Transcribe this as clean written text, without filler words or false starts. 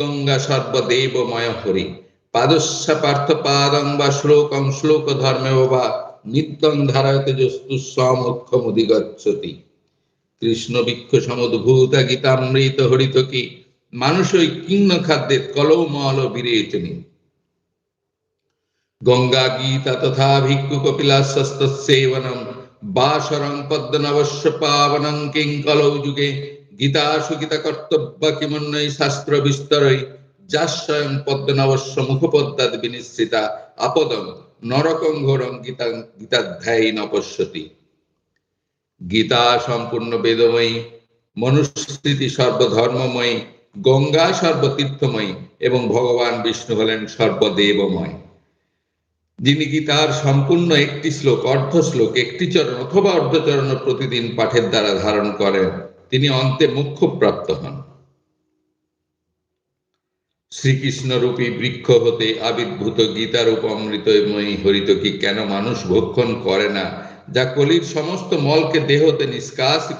গঙ্গা সর্বদেবময় হরি পাদস্য পার্থ পাদং বা শ্লোকং শ্লোক ধর্মে বা নিত্যং ধারয়তে যস্তু সমক্ষমুদিগচ্ছতি কৃষ্ণ বৃক্ষ সমুদ্ভূত গীতামৃত হরিত কি মানুষই কিন্ন খাদ্যে কলৌমল বিরেচনী গঙ্গা গীতা তথা ভিক্ষু কপিলাসস্তসেবনম বাসরং পদ্মনবস্য পাবনং কিং কলৌ যুগে গীতা সুগীতা কর্তব্য কিমন্যৈ শাস্ত্র বিস্তরৈ যা স্বয়ং পদ্মনবস্য মুখপদ্মাদ বিনিশ্চিতা আপদং নরকং ঘোরং গীতাধ্যায়ী নপশ্যতি গীতা সম্পূর্ণ বেদময়ী, মনুস্মৃতি সর্বধর্মময়ী, গঙ্গা সর্বতীর্থময়ী এবং ভগবান বিষ্ণু হলেন সর্বদেবময়। যিনি গীতার সম্পূর্ণ একটি শ্লোক, অর্ধ শ্লোক, একটি চরণ অথবা অর্ধচরণ প্রতিদিন পাঠের দ্বারা ধারণ করেন, তিনি অন্তে মোক্ষপ্রাপ্ত হন। শ্রীকৃষ্ণ রূপী বৃক্ষ হতে আবির্ভূত গীতারূপ অমৃতময়ী হরিত কি কেন মানুষ ভক্ষণ করে না, যা কলির সমস্ত মলকে দেহতে নিষ্কাশিত